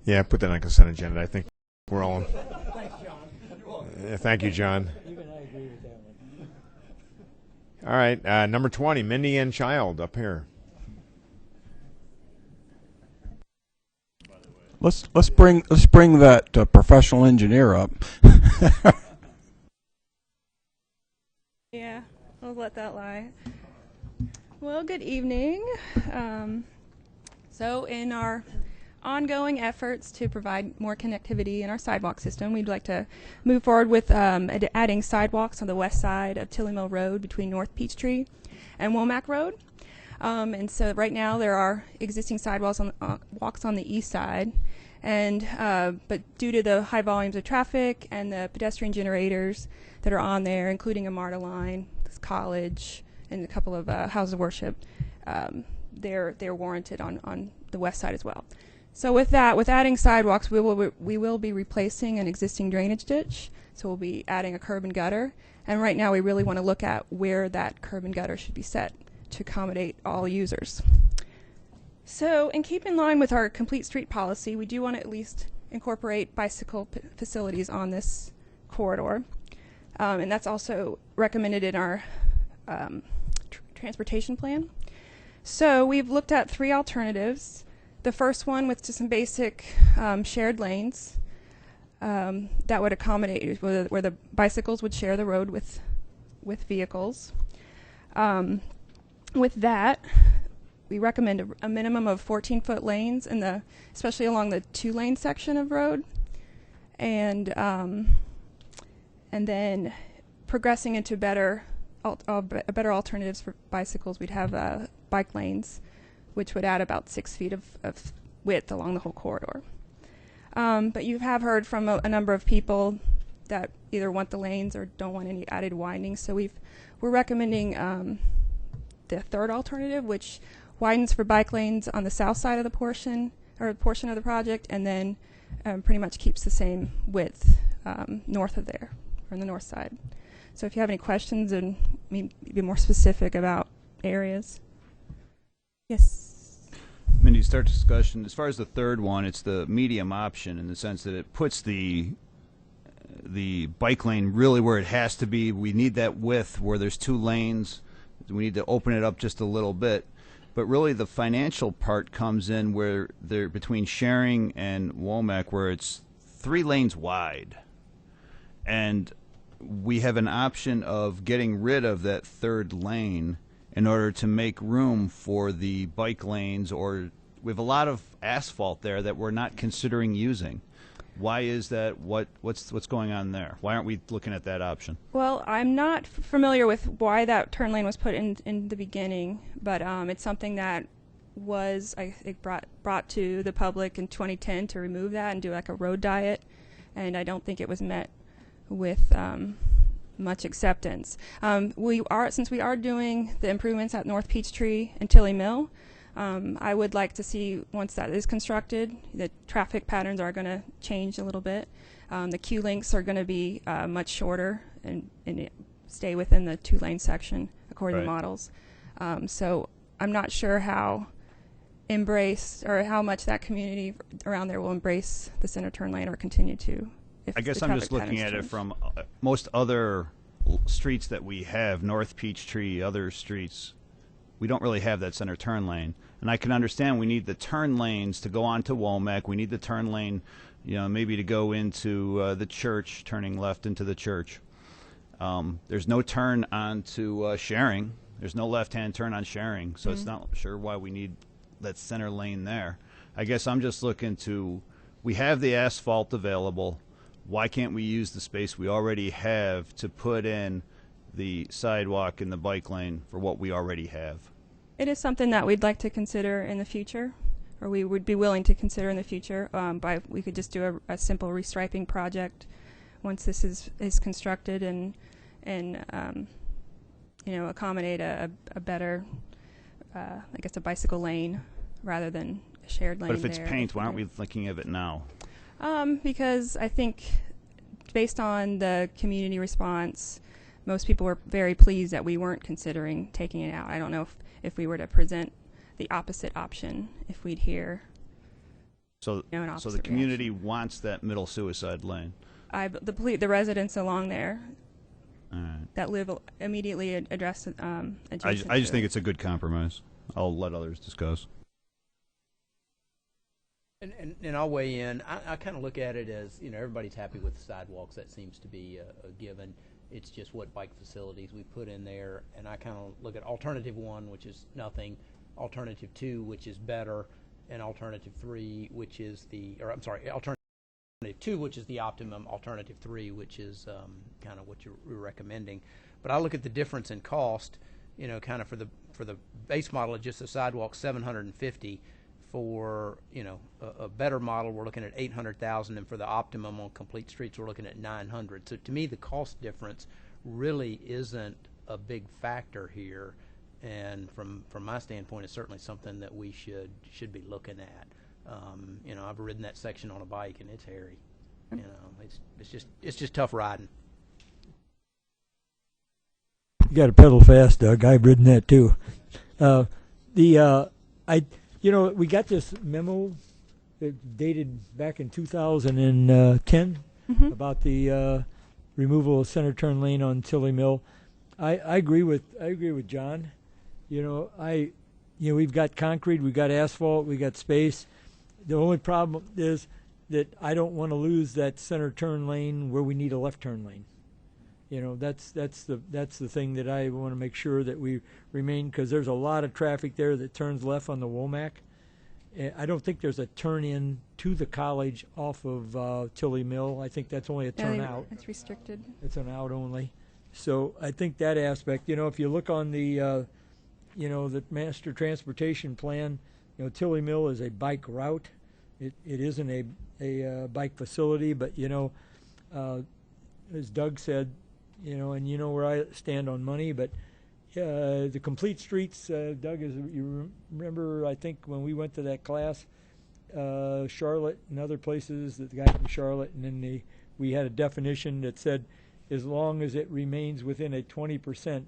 Yeah, put that on consent agenda. I think we're all. Thanks, John. Thank you, John. Even I agree with that one. All right, number 20, Mindy and Child up here. Let's bring that professional engineer up. Yeah, I'll let that lie. Well, good evening. So in our ongoing efforts to provide more connectivity in our sidewalk system, we'd like to move forward with adding sidewalks on the west side of Tilly Mill Road between North Peachtree and Womack Road. And so right now there are existing sidewalks on the east side, and but due to the high volumes of traffic and the pedestrian generators that are on there, including a MARTA line, this college, and a couple of houses of worship, they're warranted on the west side as well. So with that, with adding sidewalks, we will be replacing an existing drainage ditch. So we'll be adding a curb and gutter. And right now we really want to look at where that curb and gutter should be set to accommodate all users. So in keep in line with our complete street policy, we do want to at least incorporate bicycle facilities on this corridor. And that's also recommended in our transportation plan. So we've looked at 3 alternatives. The first one with just some basic shared lanes that would accommodate where the bicycles would share the road with vehicles. With that, we recommend a minimum of 14-foot lanes especially along the 2-lane section of road, and then progressing into better alternatives for bicycles. We'd have bike lanes, which would add about 6 feet of width along the whole corridor. But you have heard from a number of people that either want the lanes or don't want any added winding. So we're recommending the third alternative, which widens for bike lanes on the south side of the portion of the project, and then pretty much keeps the same width north of there, or on the north side. So if you have any questions and be more specific about areas. Yes. Mindy, start discussion. As far as the third one, it's the medium option in the sense that it puts the bike lane really where it has to be. We need that width where there's 2 lanes. We need to open it up just a little bit. But really the financial part comes in where they're between Sharing and Womack, where it's 3 lanes wide. And we have an option of getting rid of that 3rd lane in order to make room for the bike lanes, or we have a lot of asphalt there that we're not considering using. Why is that? What's going on there? Why aren't we looking at that option? Well, I'm not familiar with why that turn lane was put in the beginning, but it's something that was, I think, brought to the public in 2010 to remove that and do like a road diet, and I don't think it was met with much acceptance. Since we are doing the improvements at North Peachtree and Tilly Mill, I would like to see, once that is constructed, the traffic patterns are going to change a little bit. The queue links are going to be much shorter and stay within the 2-lane section according to models. So I'm not sure how much that community around there will embrace the center turn lane or continue to. I guess I'm just looking at it from most other streets that we have, North Peachtree, other streets, we don't really have that center turn lane. And I can understand we need the turn lanes to go on to Womack. We need the turn lane, maybe to go into the church, turning left into the church. There's no turn onto Sharing. There's no left-hand turn on Sharing, so it's not sure why we need that center lane there. I guess I'm just looking we have the asphalt available. Why can't we use the space we already have to put in the sidewalk and the bike lane for what we already have? It is something that we'd like to consider in the future, or we would be willing to consider in the future. We could just do a simple restriping project once this is constructed and accommodate a better, I guess, a bicycle lane rather than a shared lane. But if it's paint, why aren't we thinking of it now? Because I think based on the community response, most people were very pleased that we weren't considering taking it out. I don't know if we were to present the opposite option, if we'd hear. So, an so opposite the community reaction. wants that middle suicide lane. The residents along there All right. that live immediately adjacent. I just think it's a good compromise. I'll let others discuss. And I'll weigh in. I kind of look at it as, everybody's happy with the sidewalks. That seems to be a given. It's just what bike facilities we put in there. And I kind of look at alternative 1, which is nothing, alternative 2, which is better, and alternative 3, which is alternative 2, which is the optimum, alternative 3, which is kind of what you're recommending. But I look at the difference in cost, kind of for the base model of just the sidewalk, $750. For a better model, we're looking at $800,000, and for the optimum on complete streets, we're looking at $900. So to me, the cost difference really isn't a big factor here, and from my standpoint, it's certainly something that we should be looking at. I've ridden that section on a bike, and it's hairy. It's just tough riding. You got to pedal fast, Doug. I've ridden that too. We got this memo that dated back in 2010 about the removal of center turn lane on Tilly Mill. I agree with John. We've got concrete, we've got asphalt, we got space. The only problem is that I don't want to lose that center turn lane where we need a left turn lane. That's the thing that I want to make sure that we remain, because there's a lot of traffic there that turns left on the Womack. I don't think there's a turn in to the college off of Tilly Mill. I think that's only a turn out. It's restricted. It's an out only. So I think that aspect, if you look on the master transportation plan, Tilly Mill is a bike route. It isn't a bike facility, but as Doug said, and where I stand on money, but the complete streets, Doug, you remember, I think when we went to that class, Charlotte and other places, the guy from Charlotte, and then we had a definition that said as long as it remains within a 20%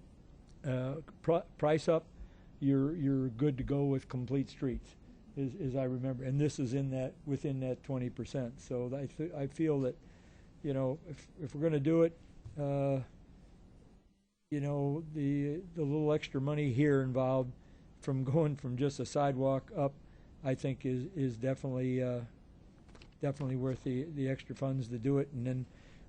price up, you're good to go with complete streets, as I remember, and this is within that 20%. So I feel that if we're going to do it, the little extra money here involved from going from just a sidewalk up, I think is definitely worth the extra funds to do it. And then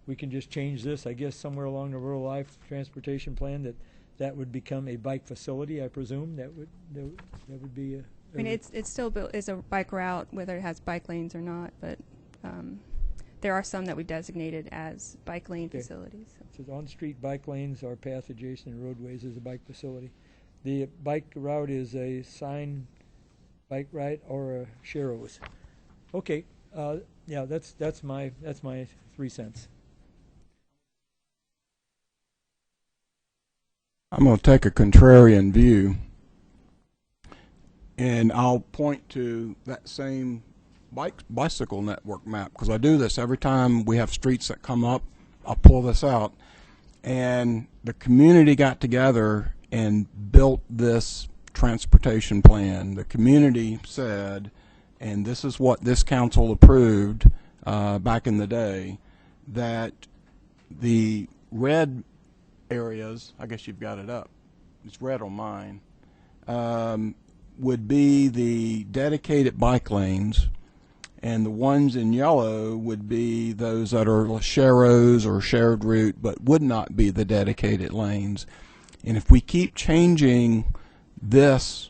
we can just change this, I guess, somewhere along the rural life transportation plan that would become a bike facility. I presume that would be. It's still built as a bike route, whether it has bike lanes or not, but. There are some that we designated as bike lane facilities. So on-street bike lanes are path adjacent roadways as a bike facility. The bike route is a sign bike ride or a Sharrows. Okay, that's my 3 cents. I'm going to take a contrarian view, and I'll point to that same bicycle network map, because I do this every time we have streets that come up. I'll pull this out, and the community got together and built this transportation plan. The community said, and this is what this council approved back in the day, that the red areas, I guess you've got it up, it's red on mine, would be the dedicated bike lanes, and the ones in yellow would be those that are Sharrows or shared route, but would not be the dedicated lanes. And if we keep changing this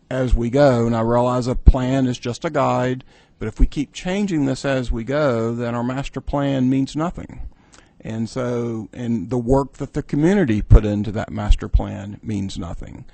as we go, and I realize a plan is just a guide, but if we keep changing this as we go, then our master plan means nothing. And so, and the work that the community put into that master plan means nothing.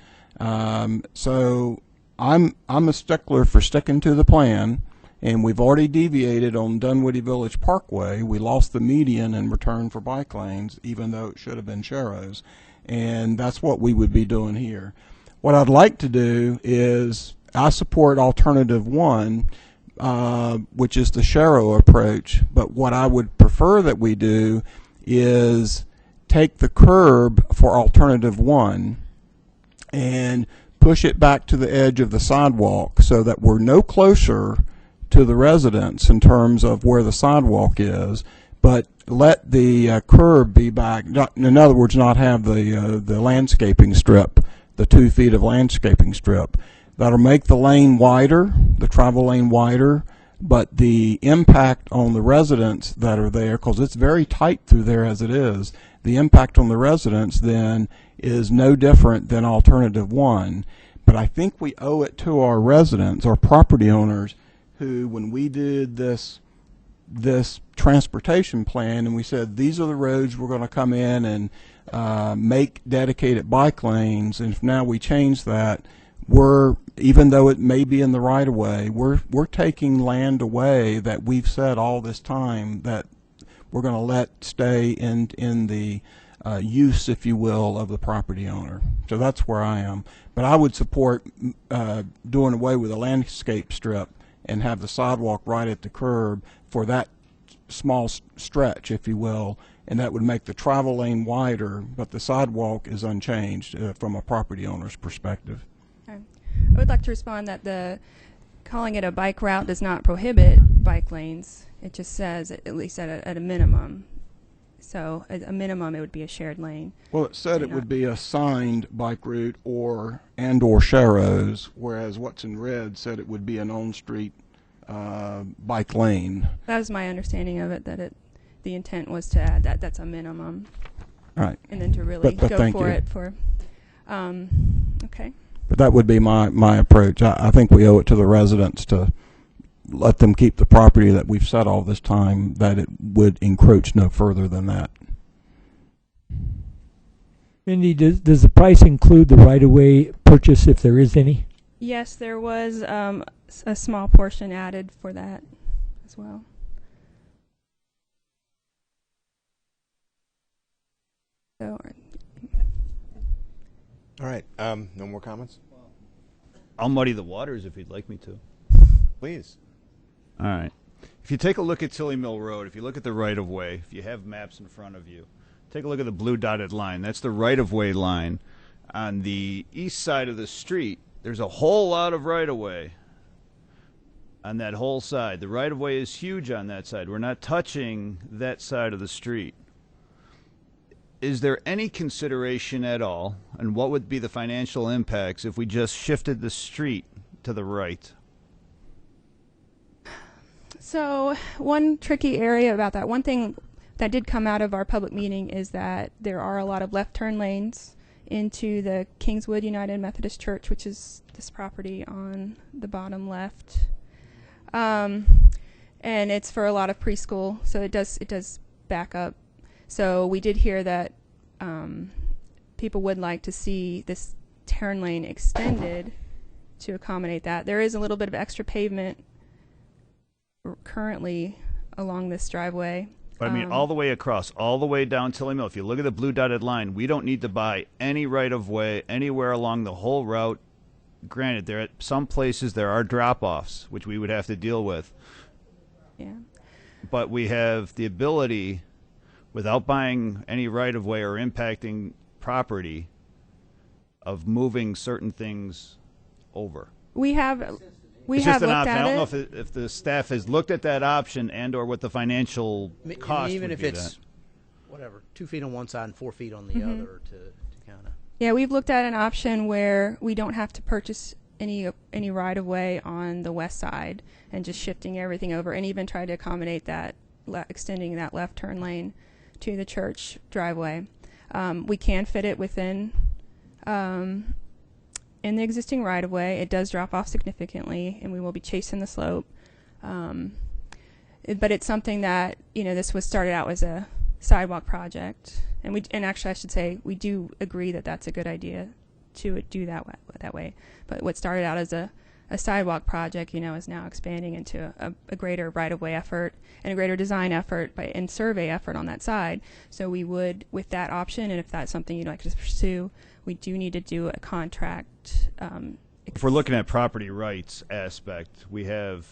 So I'm a stickler for sticking to the plan. And we've already deviated on Dunwoody Village Parkway. We lost the median in return for bike lanes, even though it should have been Sharrows. And that's what we would be doing here. What I'd like to do is, I support alternative 1, which is the Sharrow approach. But what I would prefer that we do is take the curb for alternative 1 and push it back to the edge of the sidewalk so that we're no closer to the residents in terms of where the sidewalk is, but let the curb be back. In other words, not have the landscaping strip, the 2 feet of landscaping strip. That'll make the lane wider, the travel lane wider, but the impact on the residents that are there, because it's very tight through there as it is, the impact on the residents then is no different than alternative 1. But I think we owe it to our residents, our property owners, who, when we did this transportation plan and we said these are the roads we're going to come in and make dedicated bike lanes, and if now we change that, even though it may be in the right of way, we're taking land away that we've said all this time that we're going to let stay in the use, if you will, of the property owner. So that's where I am. But I would support doing away with a landscape strip and have the sidewalk right at the curb for that small stretch, if you will, and that would make the travel lane wider, but the sidewalk is unchanged from a property owner's perspective. Okay. I would like to respond that calling it a bike route does not prohibit bike lanes. It just says, at least at a minimum. So at a minimum, it would be a shared lane. Well, it said it would be a signed bike route or sharrows, whereas what's in red said it would be an on-street bike lane. That was my understanding of it, that the intent was to add that's a minimum. Right. And then to really But go thank for you. it for, okay. But that would be my approach. I think we owe it to the residents to let them keep the property that we've said all this time, that it would encroach no further than that. Mindy, does the price include the right-of-way purchase if there is any? Yes, there was a small portion added for that as well. So, All right. No more comments? I'll muddy the waters if you'd like me to. Please. All right. If you take a look at Tilly Mill Road, if you look at the right-of-way, if you have maps in front of you, take a look at the blue dotted line. That's the right-of-way line. On the east side of the street, there's a whole lot of right-of-way on that whole side. The right-of-way is huge on that side. We're not touching that side of the street. Is there any consideration at all, and what would be the financial impacts if we just shifted the street to the right? So one tricky area about that, one thing that did come out of our public meeting is that there are a lot of left turn lanes into the Kingswood United Methodist Church, which is this property on the bottom left. And it's for a lot of preschool, so it does back up. So we did hear that people would like to see this turn lane extended to accommodate that. There is a little bit of extra pavement currently along this driveway. But I mean, all the way across, all the way down Tilly Mill. If you look at the blue dotted line, we don't need to buy any right-of-way anywhere along the whole route. Granted, there at some places there are drop-offs, which we would have to deal with. Yeah. But we have the ability, without buying any right-of-way or impacting property, of moving certain things over. We have It's just an looked option. at I don't it. know if the staff has looked at that option and or what the financial cost even would if be it's that. whatever, 2 feet on one side and 4 feet on the Mm-hmm. other to kind of. Yeah, we've looked at an option where we don't have to purchase any right of way on the west side and just shifting everything over, and even try to accommodate that, extending that left turn lane to the church driveway. We can fit it within in the existing right of way. It does drop off significantly, and we will be chasing the slope. But it's something that, this was started out as a sidewalk project, and actually I should say we do agree that that's a good idea to do that way. But what started out as a sidewalk project, is now expanding into a greater right-of-way effort and a greater design effort and survey effort on that side. So we would, with that option, and if that's something you'd like to pursue, we do need to do a contract. If we're looking at property rights aspect, we have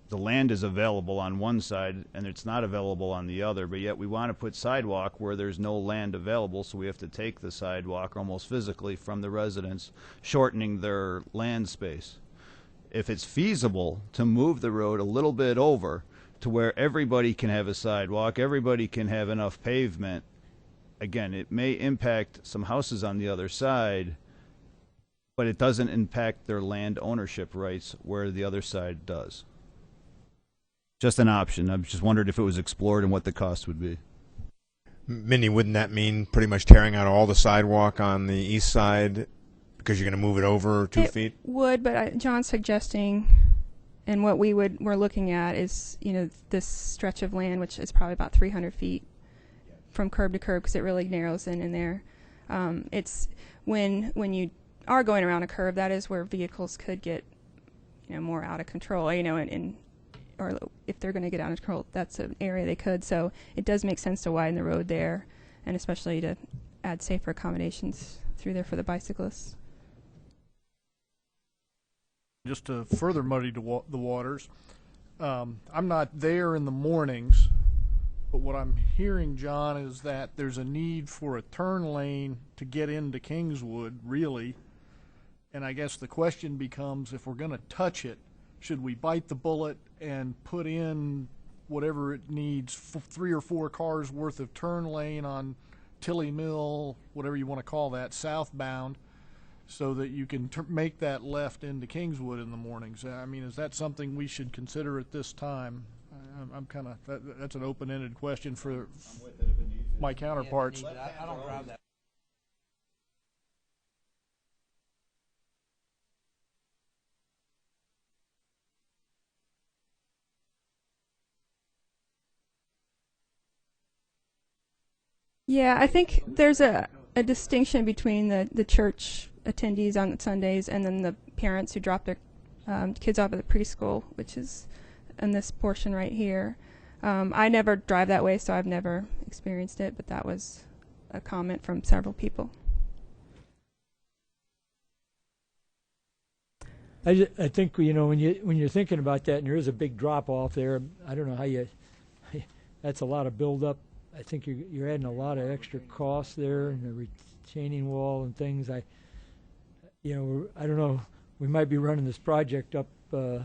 the land is available on one side and it's not available on the other, but yet we want to put sidewalk where there's no land available, so we have to take the sidewalk almost physically from the residents, shortening their land space. if it's feasible to move the road a little bit over to where everybody can have a sidewalk, everybody can have enough pavement. Again, it may impact some houses on the other side, but it doesn't impact their land ownership rights where the other side does. Just an option. I just wondered if it was explored and what the cost would be. Mindy, wouldn't that mean pretty much tearing out all the sidewalk on the east side because you're going to move it over 2 feet? Would, but John's suggesting, and what we're looking at is, this stretch of land, which is probably about 300 feet from curb to curb, because it really narrows in there. It's when you are going around a curve, that is where vehicles could get, more out of control, or if they're going to get out of control, that's an area they could. So it does make sense to widen the road there, and especially to add safer accommodations through there for the bicyclists. Just to further muddy the waters, I'm not there in the mornings, but what I'm hearing, John, is that there's a need for a turn lane to get into Kingswood, really. And I guess the question becomes, if we're going to touch it, should we bite the bullet and put in whatever it needs, 3 or 4 cars worth of turn lane on Tilly Mill, whatever you want to call that, southbound, so that you can make that left into Kingswood in the mornings? I mean, is that something we should consider at this time? I'm kind of, that's an open-ended question for my counterparts. I don't drive that. Yeah, I think there's a distinction between the church attendees on Sundays and then the parents who drop their kids off at the preschool, which is in this portion right here. I never drive that way, so I've never experienced it, but that was a comment from several people. I think when you're thinking about that, and there is a big drop off there, I don't know how that's a lot of build up. I think you're adding a lot of extra costs there, and the retaining wall and things. I don't know. We might be running this project up. The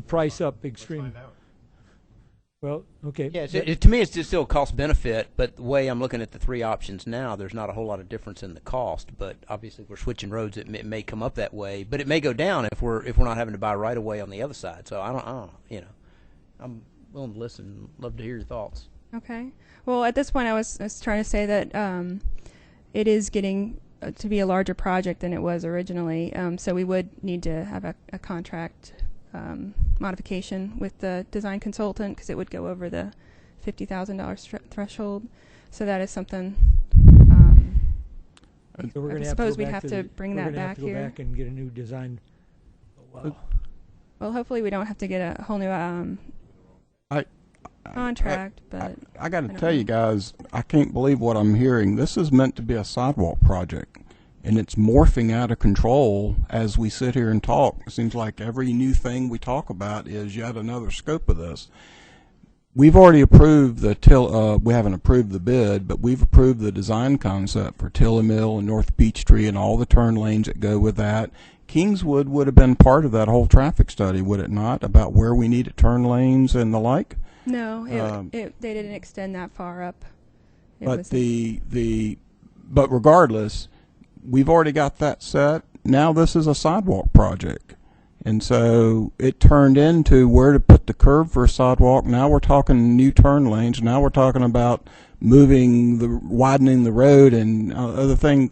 price up extremely. Well, okay. Yeah, to me, it's just still cost benefit. But the way I'm looking at the 3 options now, there's not a whole lot of difference in the cost. But obviously, we're switching roads. It may come up that way, but it may go down if we're not having to buy right away on the other side. So I don't know. I'm willing to listen. Love to hear your thoughts. Okay. Well, at this point, I was trying to say that it is getting to be a larger project than it was originally. So we would need to have a contract modification with the design consultant, because it would go over the $50,000 threshold. So that is something. So we're I gonna suppose we'd have to bring that back here. here. Go back and get a new design. Wow. Well, hopefully we don't have to get a whole new contract. But I got to tell you guys, I can't believe what I'm hearing. This is meant to be a sidewalk project, and it's morphing out of control as we sit here and talk. It seems like every new thing we talk about is yet another scope of this. We've already approved we haven't approved the bid, but we've approved the design concept for Tilly Mill and North Peachtree and all the turn lanes that go with that. Kingswood would have been part of that whole traffic study, would it not, about where we needed turn lanes and the like? No, they didn't extend that far up. But but regardless, we've already got that set. Now this is a sidewalk project. And so it turned into where to put the curb for a sidewalk. Now we're talking new turn lanes. Now we're talking about widening the road and other thing.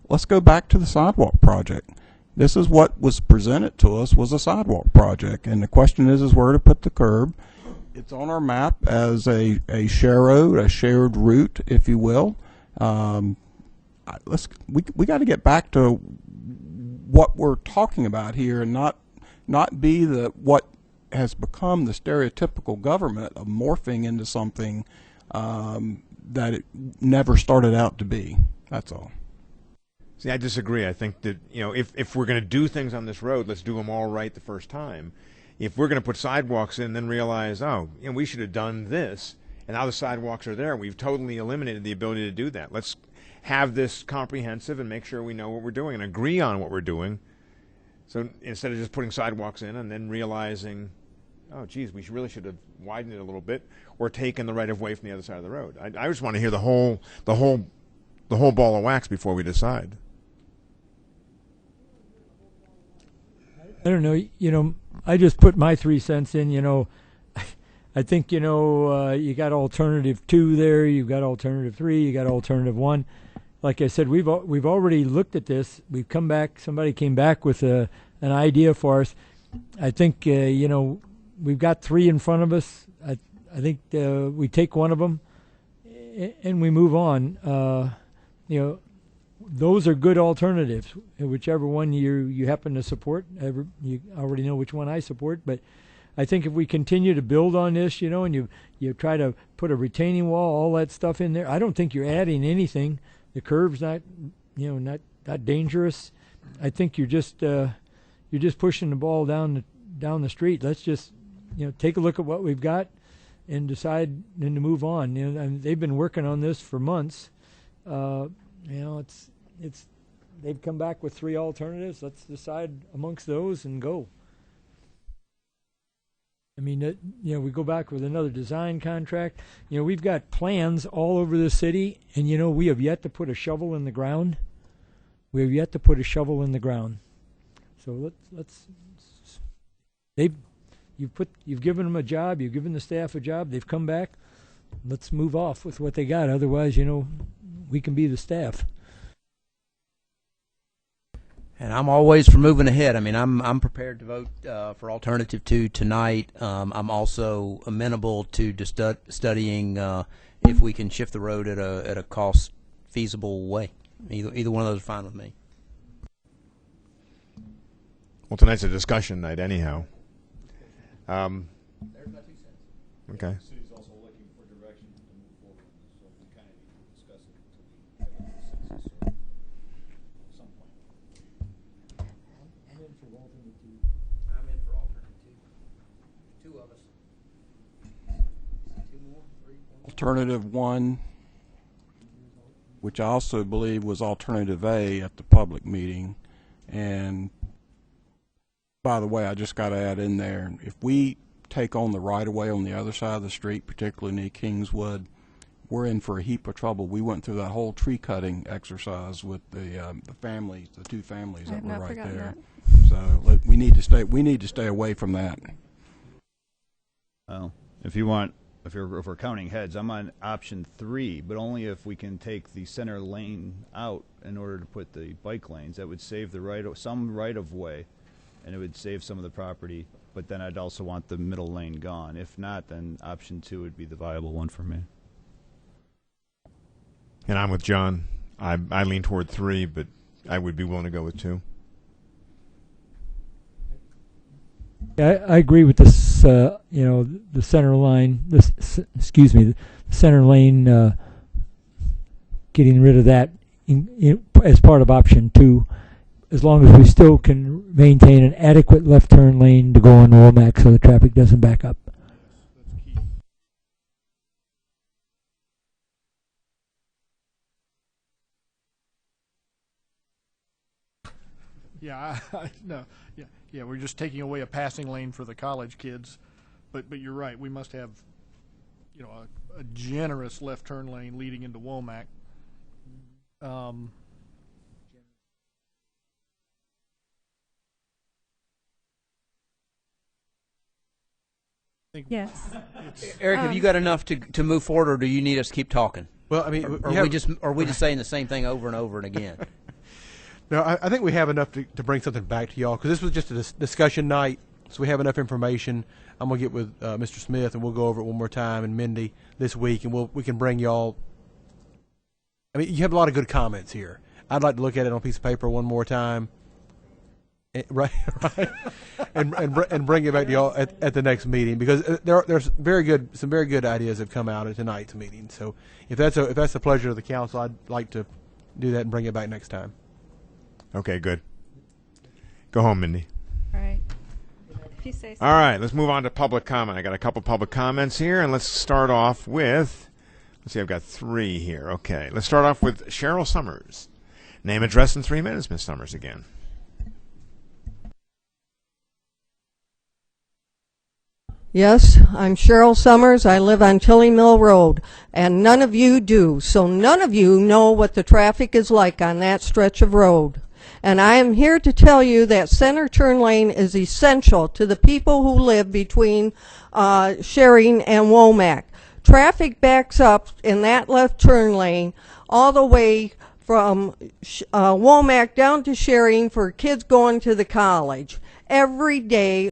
Let's go back to the sidewalk project. This is what was presented to us, was a sidewalk project. And the question is where to put the curb. It's on our map as a share road, a shared route, if you will. We got to get back to what we're talking about here, and not be what has become the stereotypical government of morphing into something that it never started out to be. That's all. See, I disagree. I think that, if we're going to do things on this road, let's do them all right the first time. If we're going to put sidewalks in and then realize, we should have done this, and now the sidewalks are there, we've totally eliminated the ability to do that. Let's have this comprehensive and make sure we know what we're doing and agree on what we're doing, So instead of just putting sidewalks in and then realizing, oh, geez, we really should have widened it a little bit or taken the right of way from the other side of the road. I just want to hear the whole ball of wax before we decide. I don't know. I just put my 3 cents in. I think you got alternative 2 there. You've got alternative 3. You got alternative 1. Like I said, we've already looked at this. We've come back. Somebody came back with an idea for us. I think we've got 3 in front of us. I think we take one of them and we move on. Those are good alternatives. Whichever one you happen to support, you already know which one I support. But I think if we continue to build on this, and you try to put a retaining wall, all that stuff in there, I don't think you're adding anything. The curve's not dangerous. I think you're just pushing the ball down the street. Let's just take a look at what we've got and decide then to move on. And they've been working on this for months. It's they've come back with 3 alternatives. Let's decide amongst those and go. I mean, we go back with another design contract. We've got plans all over the city, and we have yet to put a shovel in the ground. We have yet to put a shovel in the ground. So you've given them a job. You've given the staff a job. They've come back. Let's move off with what they got. Otherwise, we can be the staff. And I'm always for moving ahead. I mean, I'm prepared to vote for alternative 2 tonight. I'm also amenable to studying if we can shift the road at a cost feasible way. Either one of those is fine with me. Well, tonight's a discussion night, anyhow. There's my 2 cents. Okay. The city's also looking for direction to move forward, so we kind of need to discuss it until we have a consensus at some point. I'm in for alternative 2. 2 of us. 2 more, 3, 4. Alternative 1, which I also believe was alternative A at the public meeting. And by the way, I just got to add in there, if we take on the right-of-way on the other side of the street, particularly near Kingswood, we're in for a heap of trouble. We went through that whole tree cutting exercise with the families, the 2 families that were right there. So we need to stay away from that. Well, if we're counting heads, I'm on option 3, but only if we can take the center lane out in order to put the bike lanes. That would save some right of way, and it would save some of the property. But then I'd also want the middle lane gone. If not, then option 2 would be the viable one for me. And I'm with John. I lean toward 3, but I would be willing to go with 2. I agree with this. The center line. The center lane. Getting rid of that as part of option 2, as long as we still can maintain an adequate left turn lane to go on Womack so the traffic doesn't back up. That's key. Yeah, no, yeah. We're just taking away a passing lane for the college kids, but you're right. We must have, a generous left turn lane leading into Womack. Yes. Eric, have you got enough to move forward, or do you need us to keep talking? Well, I mean, Are we just saying the same thing over and over and again? no, I think we have enough to bring something back to y'all, because this was just a discussion night, so we have enough information. I'm going to get with Mr. Smith, and we'll go over it one more time, and Mindy this week, and we can bring y'all. I mean, you have a lot of good comments here. I'd like to look at it on a piece of paper one more time, right, and bring it back to y'all at the next meeting, because there's some very good ideas that have come out at tonight's meeting. So if that's the pleasure of the council, I'd like to do that and bring it back next time. Okay, good. Go home, Mindy. All right. If you say so. All right, let's move on to public comment. I got a couple public comments here, and let's start off with, let's see, I've got 3 here. Okay, let's start off with Cheryl Summers. Name, address in 3 minutes, Ms. Summers again. Yes, I'm Cheryl Summers. I live on Tilly Mill Road, and none of you do. So none of you know what the traffic is like on that stretch of road. And I am here to tell you that center turn lane is essential to the people who live between Shering and Womack. Traffic backs up in that left turn lane all the way from Womack down to Shering for kids going to the college every day.